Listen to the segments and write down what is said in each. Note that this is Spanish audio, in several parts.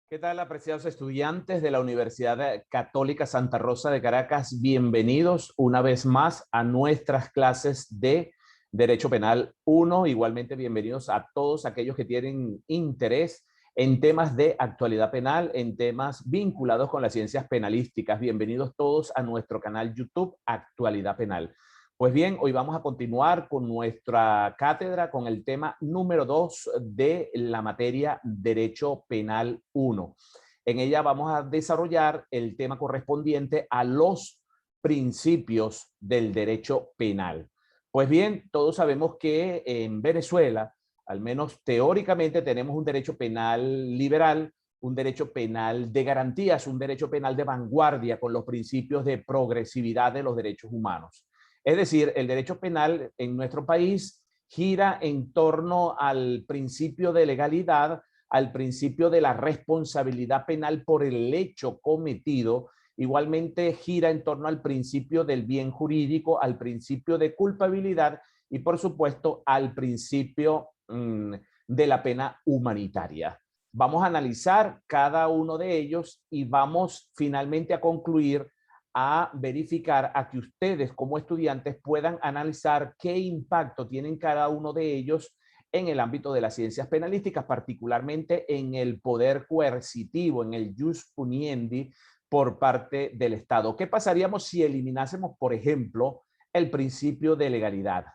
¿Qué tal, apreciados estudiantes de la Universidad Católica Santa Rosa de Caracas? Bienvenidos una vez más a nuestras clases de Derecho Penal 1. Igualmente, bienvenidos a todos aquellos que tienen interés en temas de actualidad penal, en temas vinculados con las ciencias penalísticas. Bienvenidos todos a nuestro canal YouTube Actualidad Penal. Pues bien, hoy vamos a continuar con nuestra cátedra con el tema número 2 de la materia Derecho Penal 1. En ella vamos a desarrollar el tema correspondiente a los principios del derecho penal. Pues bien, todos sabemos que en Venezuela, al menos teóricamente, tenemos un derecho penal liberal, un derecho penal de garantías, un derecho penal de vanguardia con los principios de progresividad de los derechos humanos. Es decir, el derecho penal en nuestro país gira en torno al principio de legalidad, al principio de la responsabilidad penal por el hecho cometido. Igualmente gira en torno al principio del bien jurídico, al principio de culpabilidad y, por supuesto, al principio de la pena humanitaria. Vamos a analizar cada uno de ellos y vamos finalmente a concluir a verificar, a que ustedes como estudiantes puedan analizar qué impacto tienen cada uno de ellos en el ámbito de las ciencias penalísticas, particularmente en el poder coercitivo, en el jus puniendi por parte del Estado. ¿Qué pasaríamos si eliminásemos, por ejemplo, el principio de legalidad?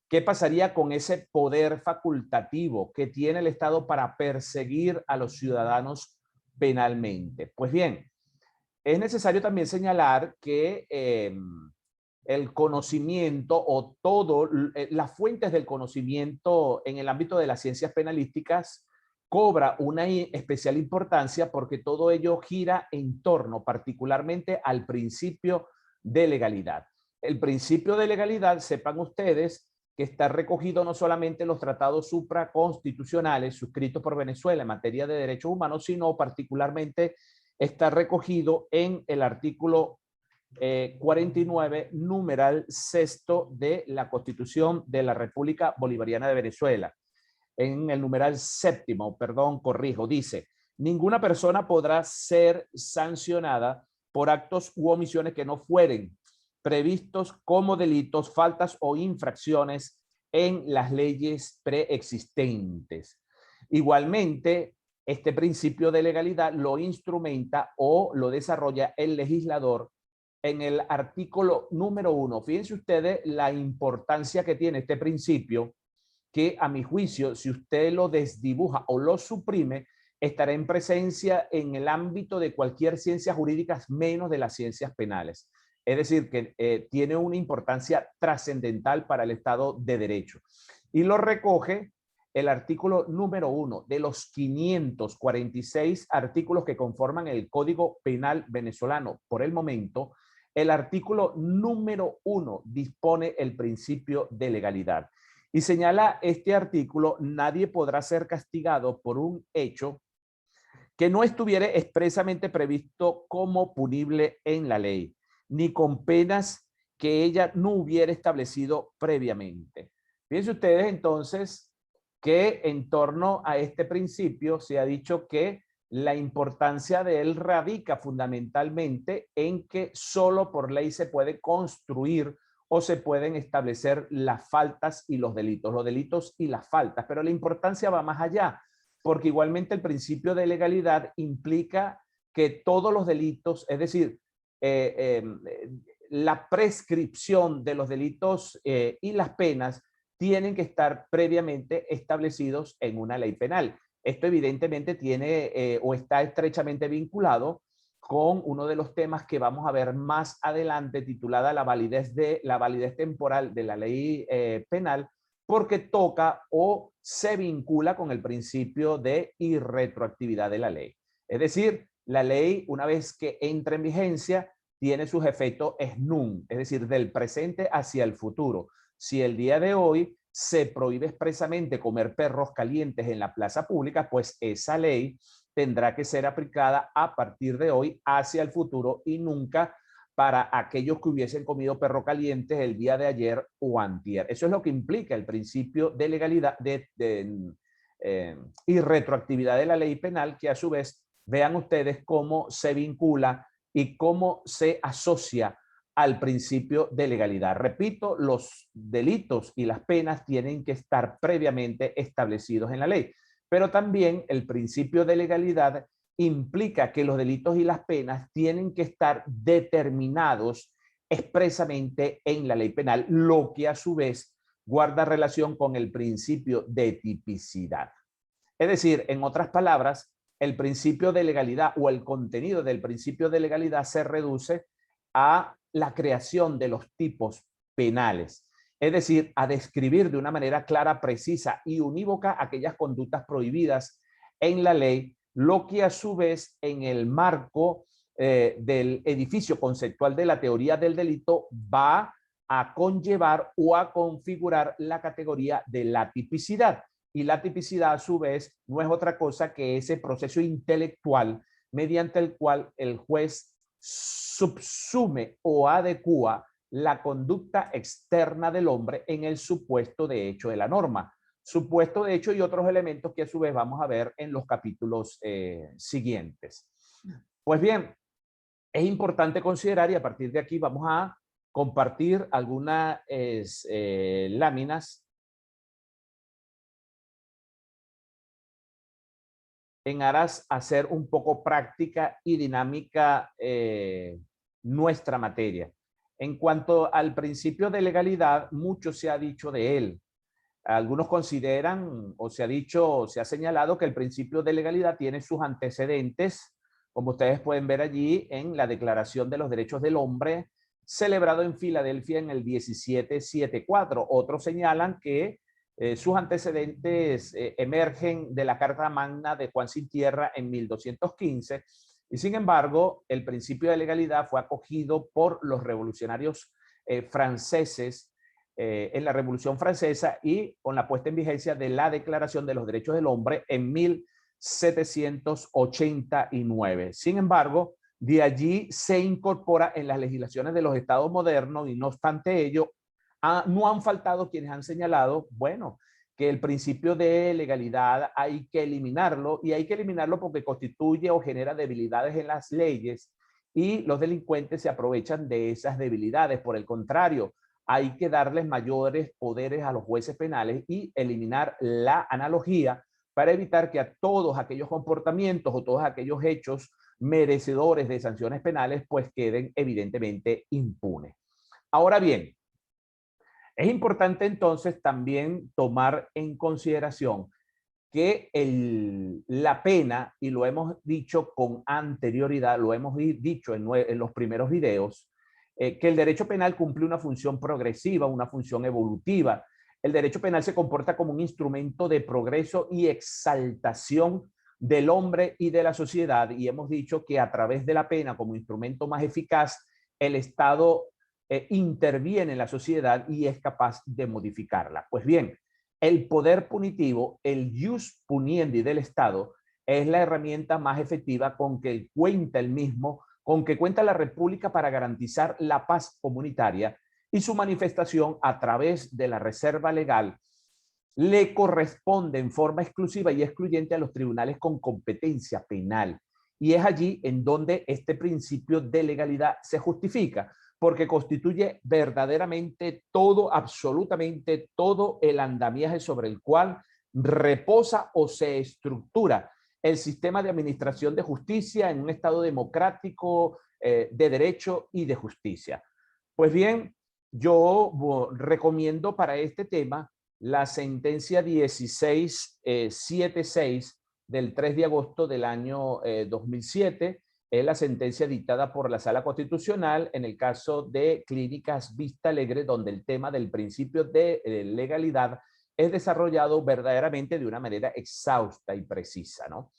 ¿Qué pasaría con ese poder facultativo que tiene el Estado para perseguir a los ciudadanos penalmente? Pues bien, es necesario también señalar que el conocimiento o todo, las fuentes del conocimiento en el ámbito de las ciencias penalísticas cobra una especial importancia porque todo ello gira en torno particularmente al principio de legalidad. El principio de legalidad, sepan ustedes, que está recogido no solamente en los tratados supraconstitucionales suscritos por Venezuela en materia de derechos humanos, sino particularmente está recogido en el artículo 49, numeral sexto de la Constitución de la República Bolivariana de Venezuela. En el numeral séptimo, perdón, corrijo, dice: ninguna persona podrá ser sancionada por actos u omisiones que no fueren previstos como delitos, faltas o infracciones en las leyes preexistentes. Igualmente, este principio de legalidad lo instrumenta o lo desarrolla el legislador en el artículo número 1. Fíjense ustedes la importancia que tiene este principio, que a mi juicio, si usted lo desdibuja o lo suprime, estará en presencia en el ámbito de cualquier ciencia jurídica, menos de las ciencias penales. Es decir, que tiene una importancia trascendental para el Estado de Derecho. Y lo recoge el artículo número 1 de los 546 artículos que conforman el Código Penal venezolano. Por el momento, el artículo número 1 dispone el principio de legalidad. Y señala este artículo: nadie podrá ser castigado por un hecho que no estuviera expresamente previsto como punible en la ley, ni con penas que ella no hubiera establecido previamente. Fíjense ustedes entonces que en torno a este principio se ha dicho que la importancia de él radica fundamentalmente en que solo por ley se puede construir o se pueden establecer las faltas y los delitos y las faltas, pero la importancia va más allá, porque igualmente el principio de legalidad implica que todos los delitos, es decir, la prescripción de los delitos y las penas tienen que estar previamente establecidos en una ley penal. Esto evidentemente tiene o está estrechamente vinculado con uno de los temas que vamos a ver más adelante, titulada la validez temporal de la ley penal, porque toca o se vincula con el principio de irretroactividad de la ley. Es decir, la ley, una vez que entra en vigencia, tiene sus efectos ex nunc, es decir, del presente hacia el futuro. Si el día de hoy se prohíbe expresamente comer perros calientes en la plaza pública, pues esa ley tendrá que ser aplicada a partir de hoy hacia el futuro y nunca para aquellos que hubiesen comido perro calientes el día de ayer o antier. Eso es lo que implica el principio de legalidad, y retroactividad de la ley penal, que a su vez vean ustedes cómo se vincula y cómo se asocia al principio de legalidad. Repito, los delitos y las penas tienen que estar previamente establecidos en la ley, pero también el principio de legalidad implica que los delitos y las penas tienen que estar determinados expresamente en la ley penal, lo que a su vez guarda relación con el principio de tipicidad. Es decir, en otras palabras, el principio de legalidad o el contenido del principio de legalidad se reduce a la creación de los tipos penales, es decir, a describir de una manera clara, precisa y unívoca aquellas conductas prohibidas en la ley, lo que a su vez en el marco del edificio conceptual de la teoría del delito va a conllevar o a configurar la categoría de la tipicidad. Y la tipicidad a su vez no es otra cosa que ese proceso intelectual mediante el cual el juez subsume o adecua la conducta externa del hombre en el supuesto de hecho de la norma. Supuesto de hecho y otros elementos que a su vez vamos a ver en los capítulos siguientes. Pues bien, es importante considerar y a partir de aquí vamos a compartir algunas láminas en aras a hacer un poco práctica y dinámica nuestra materia. En cuanto al principio de legalidad, mucho se ha dicho de él. Algunos consideran, o se ha dicho, se ha señalado que el principio de legalidad tiene sus antecedentes, como ustedes pueden ver allí, en la Declaración de los Derechos del Hombre, celebrado en Filadelfia en el 1774. Otros señalan que sus antecedentes emergen de la Carta Magna de Juan Sin Tierra en 1215 y sin embargo el principio de legalidad fue acogido por los revolucionarios franceses en la Revolución Francesa y con la puesta en vigencia de la Declaración de los Derechos del Hombre en 1789. Sin embargo, de allí se incorpora en las legislaciones de los estados modernos y no obstante ello, no han faltado quienes han señalado, bueno, que el principio de legalidad hay que eliminarlo y hay que eliminarlo porque constituye o genera debilidades en las leyes y los delincuentes se aprovechan de esas debilidades. Por el contrario, hay que darles mayores poderes a los jueces penales y eliminar la analogía para evitar que a todos aquellos comportamientos o todos aquellos hechos merecedores de sanciones penales pues queden evidentemente impunes. Ahora bien, es importante entonces también tomar en consideración que la pena, y lo hemos dicho con anterioridad, lo hemos dicho en los primeros videos, que el derecho penal cumple una función progresiva, una función evolutiva. El derecho penal se comporta como un instrumento de progreso y exaltación del hombre y de la sociedad, y hemos dicho que a través de la pena como instrumento más eficaz, el Estado interviene en la sociedad y es capaz de modificarla. Pues bien, el poder punitivo, el ius puniendi del Estado, es la herramienta más efectiva con que cuenta el mismo, con que cuenta la República para garantizar la paz comunitaria y su manifestación a través de la reserva legal le corresponde en forma exclusiva y excluyente a los tribunales con competencia penal. Y es allí en donde este principio de legalidad se justifica, porque constituye verdaderamente todo, absolutamente todo el andamiaje sobre el cual reposa o se estructura el sistema de administración de justicia en un Estado democrático, de derecho y de justicia. Pues bien, yo recomiendo para este tema la sentencia 1676 del 3 de agosto del año 2007, es la sentencia dictada por la Sala Constitucional en el caso de Clínicas Vista Alegre, donde el tema del principio de legalidad es desarrollado verdaderamente de una manera exhausta y precisa, ¿no?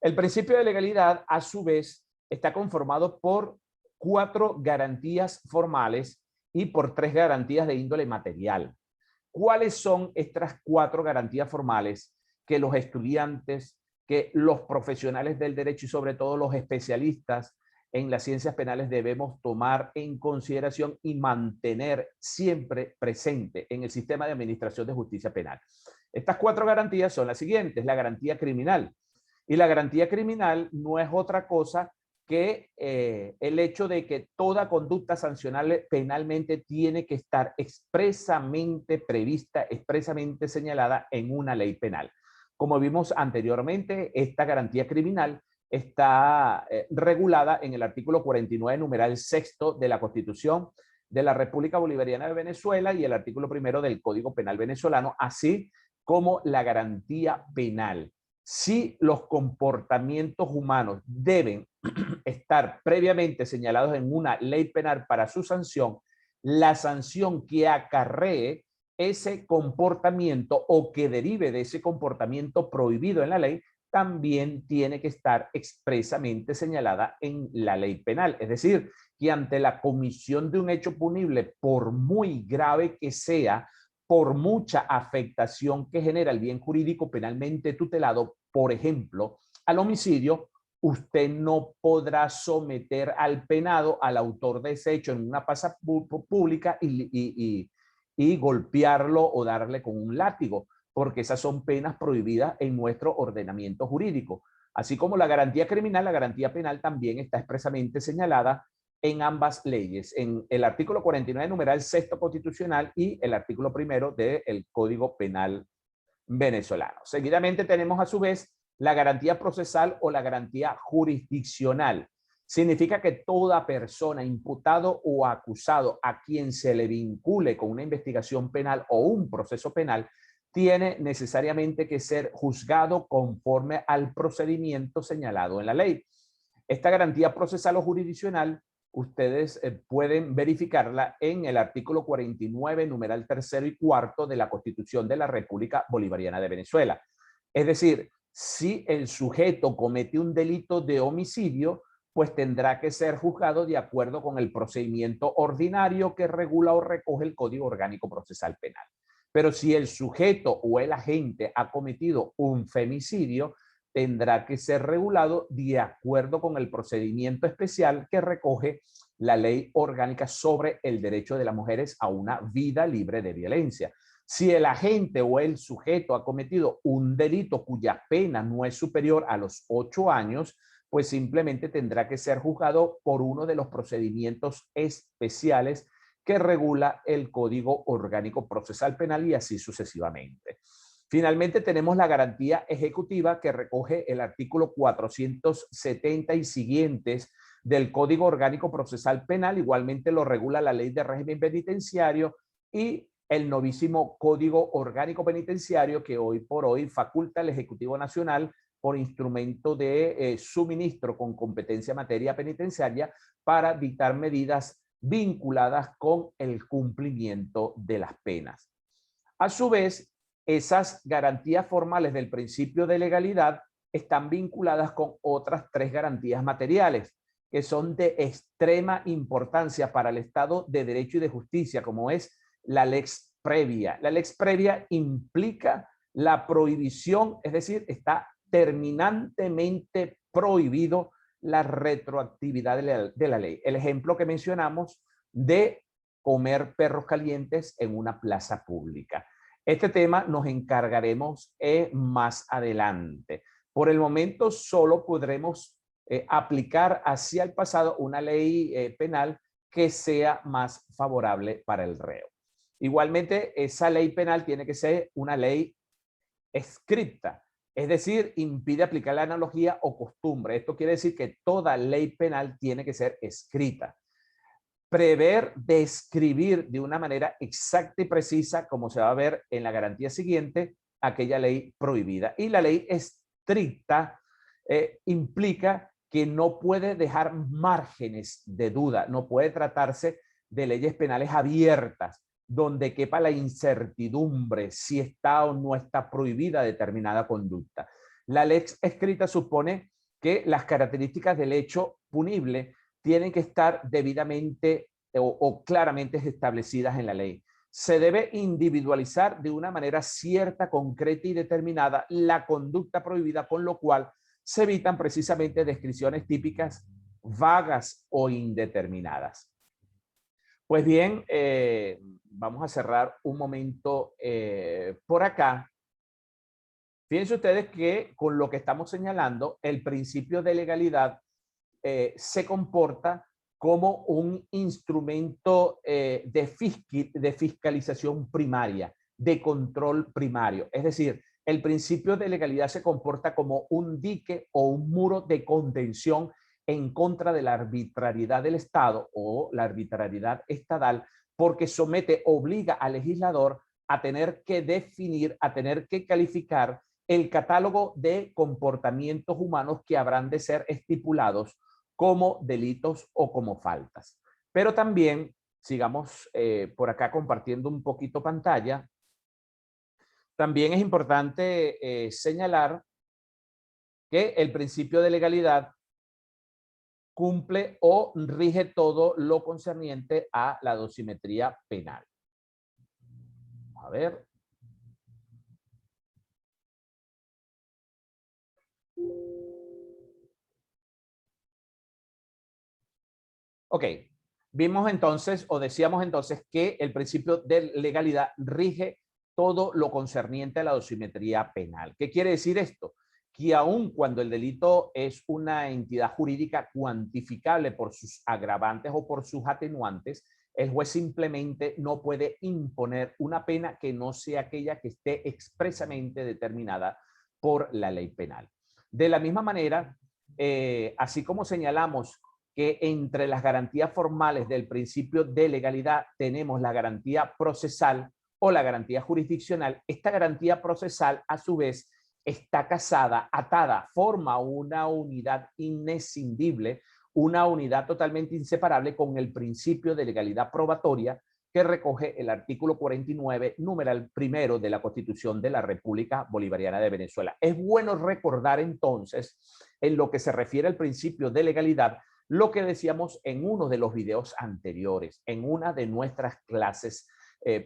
El principio de legalidad, a su vez, está conformado por 4 garantías formales y por 3 garantías de índole material. ¿Cuáles son estas 4 garantías formales que los estudiantes, que los profesionales del derecho y sobre todo los especialistas en las ciencias penales debemos tomar en consideración y mantener siempre presente en el sistema de administración de justicia penal? Estas 4 garantías son las siguientes: la garantía criminal. Y la garantía criminal no es otra cosa que el hecho de que toda conducta sancionable penalmente tiene que estar expresamente prevista, expresamente señalada en una ley penal. Como vimos anteriormente, esta garantía criminal está regulada en el artículo 49, numeral sexto de la Constitución de la República Bolivariana de Venezuela y el artículo 1 del Código Penal venezolano, así como la garantía penal. Si los comportamientos humanos deben estar previamente señalados en una ley penal para su sanción, la sanción que acarree ese comportamiento o que derive de ese comportamiento prohibido en la ley también tiene que estar expresamente señalada en la ley penal. Es decir, que ante la comisión de un hecho punible, por muy grave que sea, por mucha afectación que genera el bien jurídico penalmente tutelado, por ejemplo, al homicidio, usted no podrá someter al penado, al autor de ese hecho en una plaza pública y golpearlo o darle con un látigo, porque esas son penas prohibidas en nuestro ordenamiento jurídico. Así como la garantía criminal, la garantía penal también está expresamente señalada en ambas leyes, en el artículo 49, numeral sexto constitucional y el artículo 1 del Código Penal venezolano. Seguidamente tenemos a su vez la garantía procesal o la garantía jurisdiccional. Significa que toda persona, imputado o acusado a quien se le vincule con una investigación penal o un proceso penal, tiene necesariamente que ser juzgado conforme al procedimiento señalado en la ley. Esta garantía procesal o jurisdiccional ustedes pueden verificarla en el artículo 49, numeral tercero y cuarto de la Constitución de la República Bolivariana de Venezuela. Es decir, si el sujeto comete un delito de homicidio, pues tendrá que ser juzgado de acuerdo con el procedimiento ordinario que regula o recoge el Código Orgánico Procesal Penal. Pero si el sujeto o el agente ha cometido un femicidio, tendrá que ser regulado de acuerdo con el procedimiento especial que recoge la Ley Orgánica sobre el derecho de las mujeres a una vida libre de violencia. Si el agente o el sujeto ha cometido un delito cuya pena no es superior a los 8 años, pues simplemente tendrá que ser juzgado por uno de los procedimientos especiales que regula el Código Orgánico Procesal Penal y así sucesivamente. Finalmente tenemos la garantía ejecutiva que recoge el artículo 470 y siguientes del Código Orgánico Procesal Penal, igualmente lo regula la Ley de Régimen Penitenciario y el novísimo Código Orgánico Penitenciario que hoy por hoy faculta al Ejecutivo Nacional por instrumento de suministro con competencia en materia penitenciaria para dictar medidas vinculadas con el cumplimiento de las penas. A su vez, esas garantías formales del principio de legalidad están vinculadas con otras 3 garantías materiales que son de extrema importancia para el Estado de Derecho y de Justicia, como es la lex previa. La lex previa implica la prohibición, es decir, está terminantemente prohibido la retroactividad de la ley. El ejemplo que mencionamos de comer perros calientes en una plaza pública. Este tema nos encargaremos más adelante. Por el momento solo podremos aplicar hacia el pasado una ley penal que sea más favorable para el reo. Igualmente, esa ley penal tiene que ser una ley escrita, es decir, impide aplicar la analogía o costumbre. Esto quiere decir que toda ley penal tiene que ser escrita. Prever describir de una manera exacta y precisa, como se va a ver en la garantía siguiente, aquella ley prohibida. Y la ley estricta implica que no puede dejar márgenes de duda, no puede tratarse de leyes penales abiertas, donde quepa la incertidumbre si está o no está prohibida determinada conducta. La ley escrita supone que las características del hecho punible tienen que estar debidamente o claramente establecidas en la ley. Se debe individualizar de una manera cierta, concreta y determinada la conducta prohibida, con lo cual se evitan precisamente descripciones típicas vagas o indeterminadas. Pues bien, vamos a cerrar un momento por acá Fíjense ustedes que con lo que estamos señalando, el principio de legalidad se comporta como un instrumento de fiscalización primaria, de control primario. Es decir, el principio de legalidad se comporta como un dique o un muro de contención en contra de la arbitrariedad del Estado o la arbitrariedad estatal, porque somete, obliga al legislador a tener que definir, a tener que calificar el catálogo de comportamientos humanos que habrán de ser estipulados como delitos o como faltas. Pero también, sigamos por acá compartiendo un poquito pantalla, también es importante señalar que el principio de legalidad cumple o rige todo lo concerniente a la dosimetría penal. A ver. Ok, vimos entonces o decíamos entonces que el principio de legalidad rige todo lo concerniente a la dosimetría penal. ¿Qué quiere decir esto? Que aun cuando el delito es una entidad jurídica cuantificable por sus agravantes o por sus atenuantes, el juez simplemente no puede imponer una pena que no sea aquella que esté expresamente determinada por la ley penal. De la misma manera, así como señalamos que entre las garantías formales del principio de legalidad tenemos la garantía procesal o la garantía jurisdiccional, esta garantía procesal a su vez está casada, atada, forma una unidad inescindible, una unidad totalmente inseparable con el principio de legalidad probatoria que recoge el artículo 49, numeral primero de la Constitución de la República Bolivariana de Venezuela. Es bueno recordar entonces, en lo que se refiere al principio de legalidad, lo que decíamos en uno de los videos anteriores, en una de nuestras clases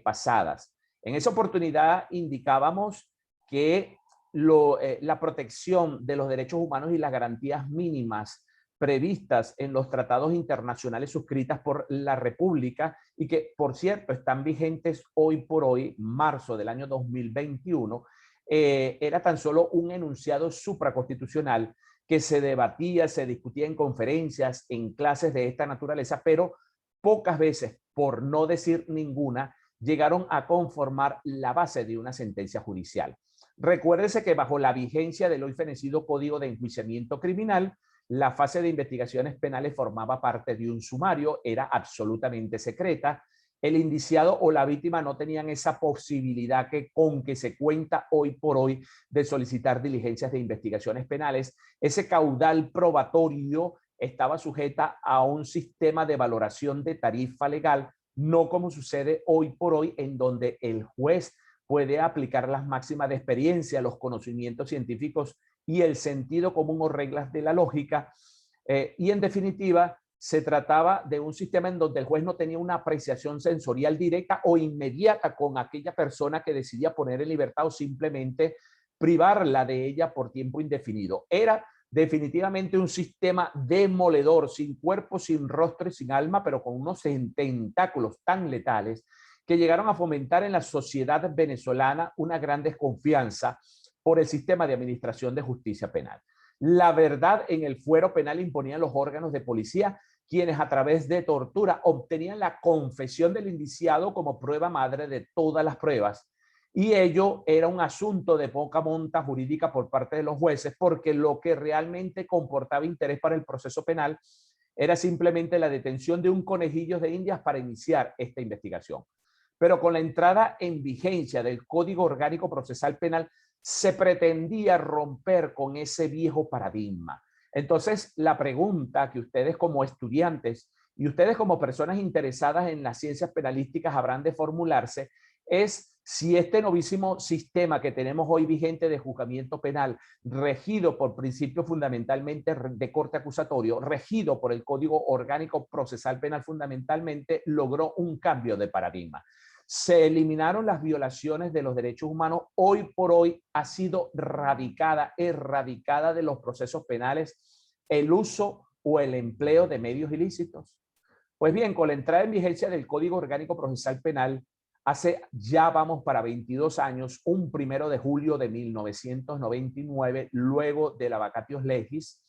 pasadas. En esa oportunidad indicábamos que la protección de los derechos humanos y las garantías mínimas previstas en los tratados internacionales suscritas por la República y que, por cierto, están vigentes hoy por hoy, marzo del año 2021, era tan solo un enunciado supraconstitucional que se debatía, se discutía en conferencias, en clases de esta naturaleza, pero pocas veces, por no decir ninguna, llegaron a conformar la base de una sentencia judicial. Recuérdese que bajo la vigencia del hoy fenecido Código de Enjuiciamiento Criminal, la fase de investigaciones penales formaba parte de un sumario, era absolutamente secreta. El indiciado o la víctima no tenían esa posibilidad con que se cuenta hoy por hoy de solicitar diligencias de investigaciones penales. Ese caudal probatorio estaba sujeta a un sistema de valoración de tarifa legal, no como sucede hoy por hoy, en donde el juez puede aplicar las máximas de experiencia, los conocimientos científicos y el sentido común o reglas de la lógica. Y en definitiva, se trataba de un sistema en donde el juez no tenía una apreciación sensorial directa o inmediata con aquella persona que decidía poner en libertad o simplemente privarla de ella por tiempo indefinido. Era definitivamente un sistema demoledor, sin cuerpo, sin rostro y sin alma, pero con unos tentáculos tan letales que llegaron a fomentar en la sociedad venezolana una gran desconfianza por el sistema de administración de justicia penal. La verdad en el fuero penal imponían los órganos de policía, quienes a través de tortura obtenían la confesión del indiciado como prueba madre de todas las pruebas. Y ello era un asunto de poca monta jurídica por parte de los jueces, porque lo que realmente comportaba interés para el proceso penal era simplemente la detención de un conejillo de indias para iniciar esta investigación. Pero con la entrada en vigencia del Código Orgánico Procesal Penal, se pretendía romper con ese viejo paradigma. Entonces, la pregunta que ustedes como estudiantes y ustedes como personas interesadas en las ciencias penalísticas habrán de formularse es si este novísimo sistema que tenemos hoy vigente de juzgamiento penal, regido por principios fundamentalmente de corte acusatorio, regido por el Código Orgánico Procesal Penal fundamentalmente, logró un cambio de paradigma. Se eliminaron las violaciones de los derechos humanos. Hoy por hoy ha sido erradicada de los procesos penales el uso o el empleo de medios ilícitos. Pues bien, con la entrada en vigencia del Código Orgánico Procesal Penal, hace ya vamos para 22 años, un 1 de julio de 1999, luego de la vacatio legis,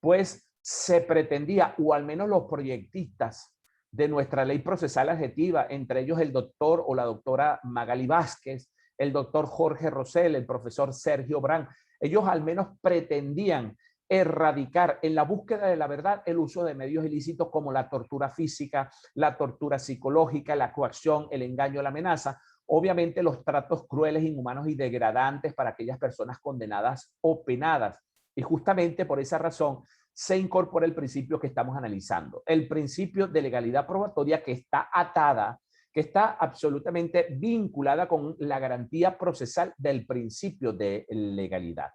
pues se pretendía, o al menos los proyectistas de nuestra ley procesal adjetiva, entre ellos el doctor o la doctora Magali Vázquez, el doctor Jorge Rosell, el profesor Sergio Brand, ellos al menos pretendían erradicar en la búsqueda de la verdad el uso de medios ilícitos como la tortura física, la tortura psicológica, la coacción, el engaño, la amenaza, obviamente los tratos crueles, inhumanos y degradantes para aquellas personas condenadas o penadas. Y justamente por esa razón se incorpora el principio que estamos analizando, el principio de legalidad probatoria, que está atada, que está absolutamente vinculada con la garantía procesal del principio de legalidad.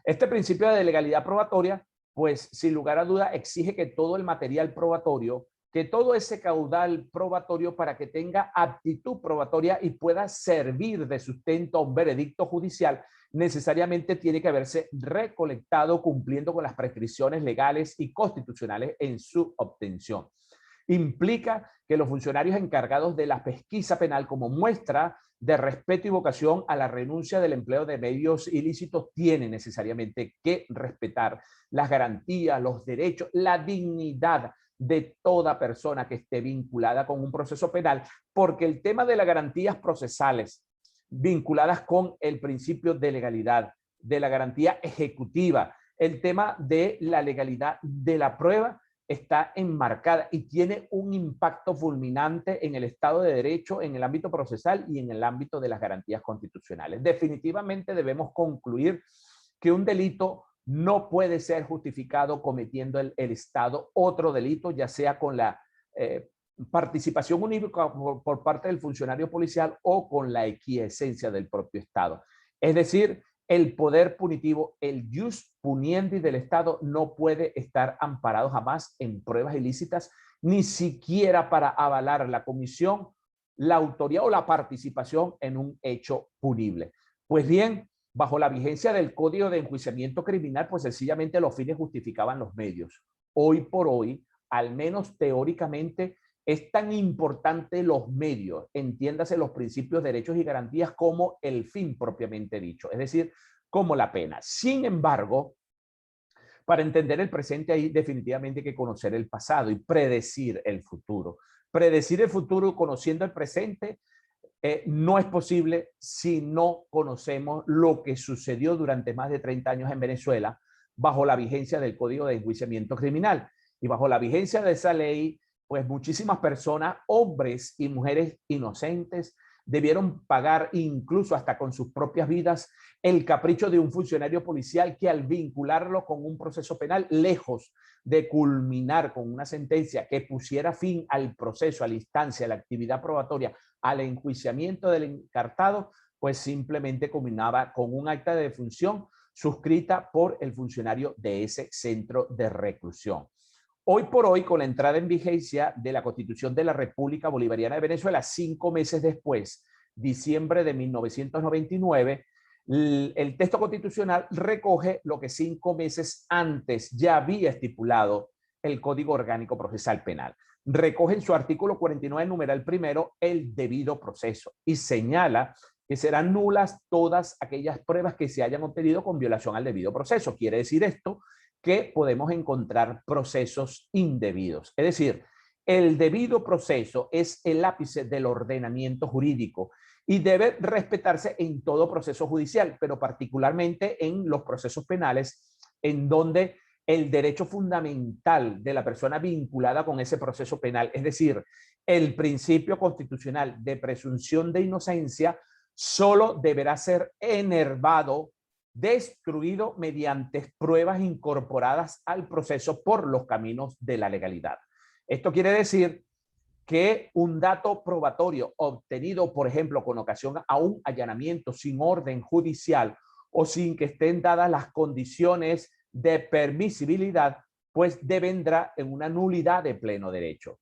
Este principio de legalidad probatoria, pues sin lugar a duda, exige que todo el material probatorio, que todo ese caudal probatorio, para que tenga aptitud probatoria y pueda servir de sustento a un veredicto judicial, necesariamente tiene que haberse recolectado cumpliendo con las prescripciones legales y constitucionales en su obtención. Implica que los funcionarios encargados de la pesquisa penal, como muestra de respeto y vocación a la renuncia del empleo de medios ilícitos, tienen necesariamente que respetar las garantías, los derechos, la dignidad de toda persona que esté vinculada con un proceso penal, porque el tema de las garantías procesales vinculadas con el principio de legalidad, de la garantía ejecutiva, el tema de la legalidad de la prueba, está enmarcada y tiene un impacto fulminante en el Estado de Derecho, en el ámbito procesal y en el ámbito de las garantías constitucionales. Definitivamente debemos concluir que un delito no puede ser justificado cometiendo el Estado otro delito, ya sea con la participación unívoca por parte del funcionario policial o con la equiesencia del propio Estado. Es decir, el poder punitivo, el jus puniendi del Estado, no puede estar amparado jamás en pruebas ilícitas, ni siquiera para avalar la comisión, la autoría o la participación en un hecho punible. Pues bien, bajo la vigencia del Código de Enjuiciamiento Criminal, pues sencillamente los fines justificaban los medios. Hoy por hoy, al menos teóricamente, es tan importante los medios, entiéndase los principios, derechos y garantías, como el fin propiamente dicho, es decir, como la pena. Sin embargo, para entender el presente hay definitivamente que conocer el pasado y predecir el futuro. Predecir el futuro conociendo el presente no es posible si no conocemos lo que sucedió durante más de 30 años en Venezuela bajo la vigencia del Código de Enjuiciamiento Criminal. Y bajo la vigencia de esa ley, pues muchísimas personas, hombres y mujeres inocentes, debieron pagar incluso hasta con sus propias vidas el capricho de un funcionario policial que, al vincularlo con un proceso penal, lejos de culminar con una sentencia que pusiera fin al proceso, a la instancia, a la actividad probatoria, al enjuiciamiento del encartado, pues simplemente culminaba con un acta de defunción suscrita por el funcionario de ese centro de reclusión. Hoy por hoy, con la entrada en vigencia de la Constitución de la República Bolivariana de Venezuela, 5 meses después, diciembre de 1999, el texto constitucional recoge lo que 5 meses antes ya había estipulado el Código Orgánico Procesal Penal. Recoge en su artículo 49, numeral primero, el debido proceso y señala que serán nulas todas aquellas pruebas que se hayan obtenido con violación al debido proceso. Quiere decir esto que podemos encontrar procesos indebidos. Es decir, el debido proceso es el ápice del ordenamiento jurídico y debe respetarse en todo proceso judicial, pero particularmente en los procesos penales, en donde el derecho fundamental de la persona vinculada con ese proceso penal, es decir, el principio constitucional de presunción de inocencia, solo deberá ser enervado, destruido mediante pruebas incorporadas al proceso por los caminos de la legalidad. Esto quiere decir que un dato probatorio obtenido, por ejemplo, con ocasión a un allanamiento sin orden judicial o sin que estén dadas las condiciones de permisibilidad, pues devendrá en una nulidad de pleno derecho.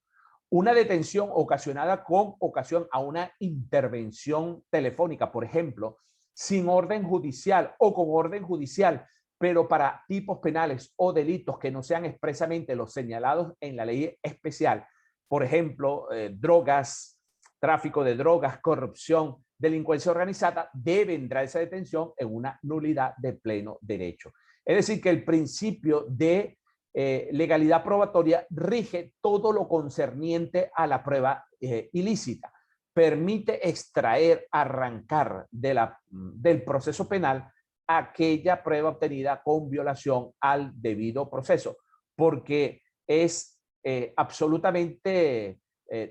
Una detención ocasionada con ocasión a una intervención telefónica, por ejemplo, sin orden judicial o con orden judicial, pero para tipos penales o delitos que no sean expresamente los señalados en la ley especial, por ejemplo, drogas, tráfico de drogas, corrupción, delincuencia organizada, debe entrar esa detención en una nulidad de pleno derecho. Es decir, que el principio de legalidad probatoria rige todo lo concerniente a la prueba ilícita. Permite extraer, arrancar del proceso penal aquella prueba obtenida con violación al debido proceso, porque es absolutamente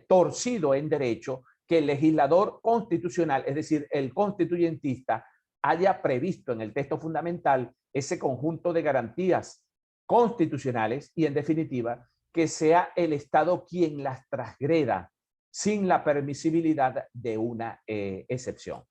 torcido en derecho que el legislador constitucional, es decir, el constituyentista, haya previsto en el texto fundamental ese conjunto de garantías constitucionales y, en definitiva, que sea el Estado quien las transgreda sin la permisibilidad de una excepción.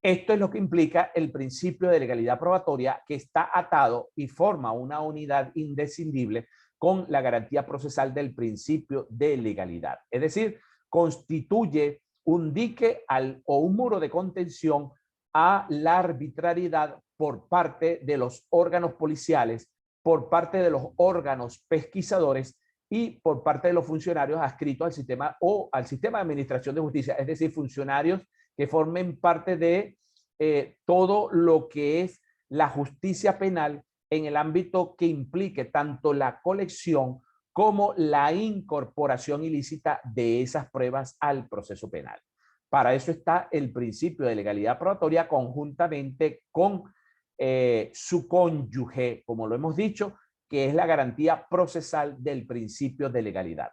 Esto es lo que implica el principio de legalidad probatoria, que está atado y forma una unidad indescindible con la garantía procesal del principio de legalidad. Es decir, constituye un dique o un muro de contención a la arbitrariedad por parte de los órganos policiales, por parte de los órganos pesquisadores y por parte de los funcionarios adscritos al sistema o al sistema de administración de justicia, es decir, funcionarios que formen parte de todo lo que es la justicia penal en el ámbito que implique tanto la colección como la incorporación ilícita de esas pruebas al proceso penal. Para eso está el principio de legalidad probatoria conjuntamente con su cónyuge, como lo hemos dicho, que es la garantía procesal del principio de legalidad.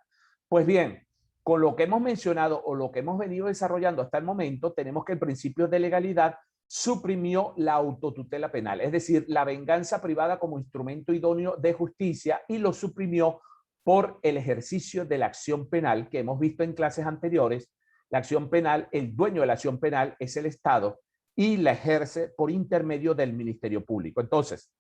Pues bien, con lo que hemos mencionado o lo que hemos venido desarrollando hasta el momento, tenemos que el principio de legalidad suprimió la autotutela penal, es decir, la venganza privada como instrumento idóneo de justicia, y lo suprimió por el ejercicio de la acción penal que hemos visto en clases anteriores. La acción penal, el dueño de la acción penal es el Estado y la ejerce por intermedio del Ministerio Público. Entonces,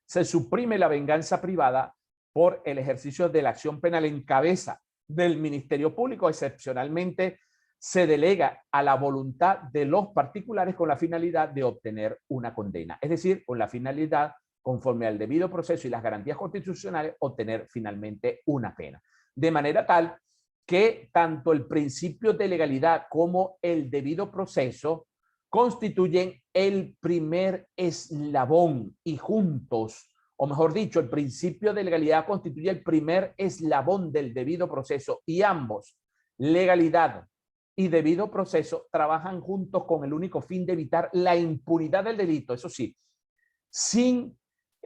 se suprime la venganza privada por el ejercicio de la acción penal en cabeza del Ministerio Público. Excepcionalmente, se delega a la voluntad de los particulares con la finalidad de obtener una condena. Es decir, con la finalidad, conforme al debido proceso y las garantías constitucionales, obtener finalmente una pena. De manera tal que tanto el principio de legalidad como el debido proceso constituyen el primer eslabón y juntos, o mejor dicho, el principio de legalidad constituye el primer eslabón del debido proceso, y ambos, legalidad y debido proceso, trabajan juntos con el único fin de evitar la impunidad del delito, eso sí, sin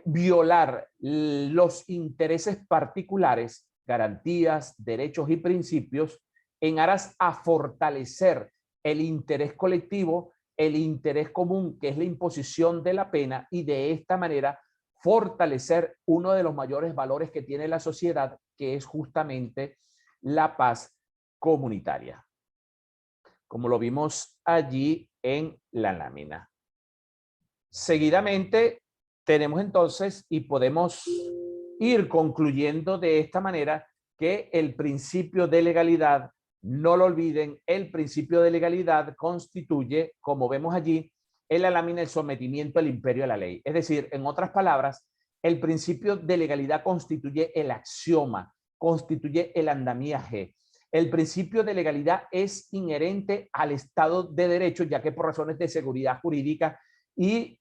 violar los intereses particulares, garantías, derechos y principios, en aras a fortalecer el interés colectivo, el interés común, que es la imposición de la pena, y de esta manera fortalecer uno de los mayores valores que tiene la sociedad, que es justamente la paz comunitaria, como lo vimos allí en la lámina. Seguidamente tenemos entonces, y podemos ir concluyendo de esta manera, que el principio de legalidad, no lo olviden, el principio de legalidad constituye, como vemos allí en la lámina, el sometimiento al imperio de la ley. Es decir, en otras palabras, el principio de legalidad constituye el axioma, constituye el andamiaje. El principio de legalidad es inherente al Estado de Derecho, ya que por razones de seguridad jurídica y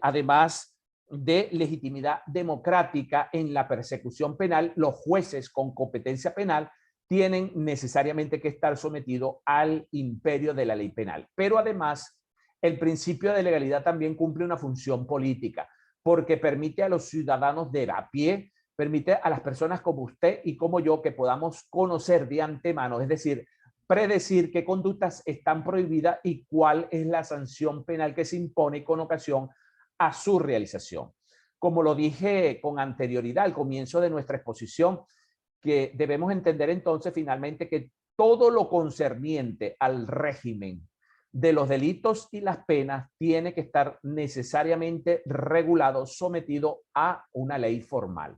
además de legitimidad democrática en la persecución penal, los jueces con competencia penal tienen necesariamente que estar sometidos al imperio de la ley penal. Pero además, el principio de legalidad también cumple una función política, porque permite a los ciudadanos de a pie, permite a las personas como usted y como yo que podamos conocer de antemano, es decir, predecir qué conductas están prohibidas y cuál es la sanción penal que se impone con ocasión a su realización. Como lo dije con anterioridad al comienzo de nuestra exposición, que debemos entender entonces finalmente que todo lo concerniente al régimen de los delitos y las penas tiene que estar necesariamente regulado, sometido a una ley formal.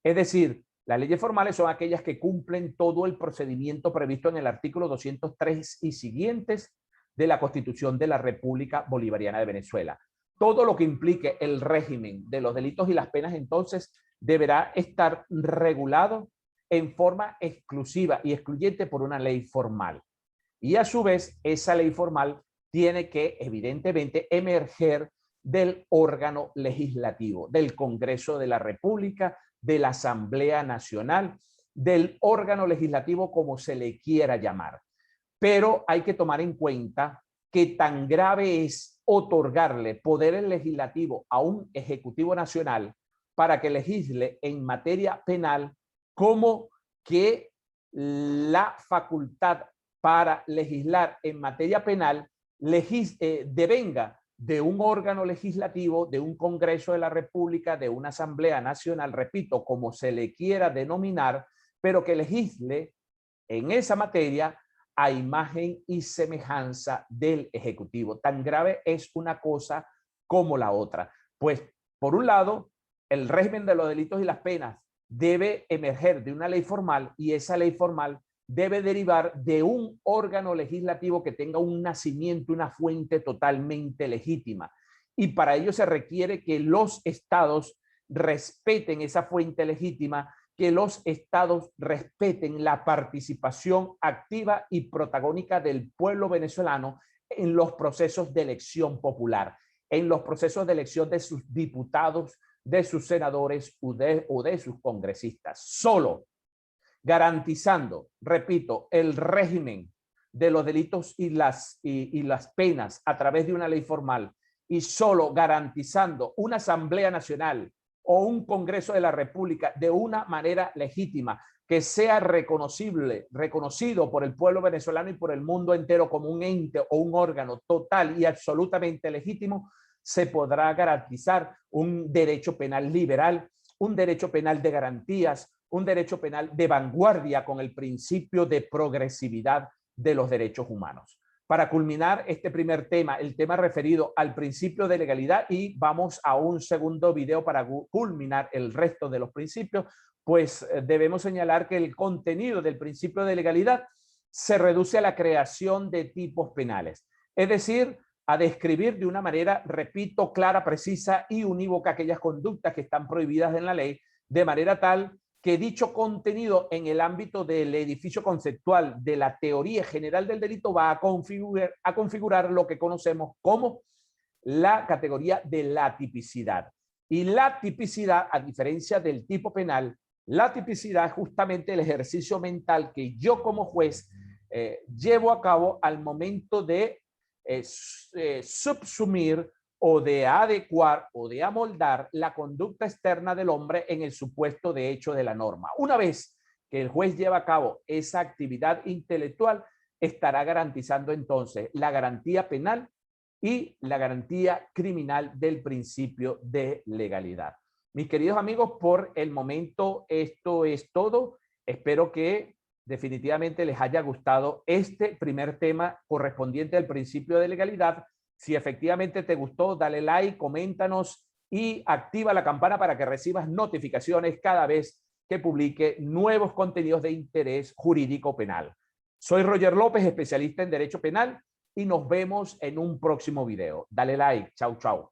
Es decir, las leyes formales son aquellas que cumplen todo el procedimiento previsto en el artículo 203 y siguientes de la Constitución de la República Bolivariana de Venezuela. Todo lo que implique el régimen de los delitos y las penas, entonces, deberá estar regulado en forma exclusiva y excluyente por una ley formal. Y a su vez, esa ley formal tiene que evidentemente emerger del órgano legislativo, del Congreso de la República, de la Asamblea Nacional, del órgano legislativo como se le quiera llamar. Pero hay que tomar en cuenta que tan grave es otorgarle poder legislativo a un Ejecutivo Nacional para que legisle en materia penal, como que la facultad para legislar en materia penal devenga de un órgano legislativo, de un Congreso de la República, de una Asamblea Nacional, repito, como se le quiera denominar, pero que legisle en esa materia a imagen y semejanza del Ejecutivo. Tan grave es una cosa como la otra. Pues, por un lado, el régimen de los delitos y las penas debe emerger de una ley formal, y esa ley formal debe derivar de un órgano legislativo que tenga un nacimiento, una fuente totalmente legítima. Y para ello se requiere que los estados respeten esa fuente legítima, que los estados respeten la participación activa y protagónica del pueblo venezolano en los procesos de elección popular, en los procesos de elección de sus diputados, de sus senadores o de sus congresistas. Solo garantizando, repito, el régimen de los delitos y las penas a través de una ley formal, y solo garantizando una Asamblea Nacional o un Congreso de la República de una manera legítima, que sea reconocido por el pueblo venezolano y por el mundo entero como un ente o un órgano total y absolutamente legítimo, se podrá garantizar un derecho penal liberal, un derecho penal de garantías, un derecho penal de vanguardia con el principio de progresividad de los derechos humanos. Para culminar este primer tema, el tema referido al principio de legalidad, y vamos a un segundo video para culminar el resto de los principios, pues debemos señalar que el contenido del principio de legalidad se reduce a la creación de tipos penales, es decir, a describir de una manera, repito, clara, precisa y unívoca aquellas conductas que están prohibidas en la ley, de manera tal que dicho contenido en el ámbito del edificio conceptual de la teoría general del delito va a configurar lo que conocemos como la categoría de la tipicidad. Y la tipicidad, a diferencia del tipo penal, la tipicidad es justamente el ejercicio mental que yo como juez llevo a cabo al momento de subsumir o de adecuar o de amoldar la conducta externa del hombre en el supuesto de hecho de la norma. Una vez que el juez lleva a cabo esa actividad intelectual, estará garantizando entonces la garantía penal y la garantía criminal del principio de legalidad. Mis queridos amigos, por el momento esto es todo. Espero que definitivamente les haya gustado este primer tema correspondiente al principio de legalidad. Si efectivamente te gustó, dale like, coméntanos y activa la campana para que recibas notificaciones cada vez que publique nuevos contenidos de interés jurídico penal. Soy Roger López, especialista en Derecho Penal, y nos vemos en un próximo video. Dale like. Chau, chau.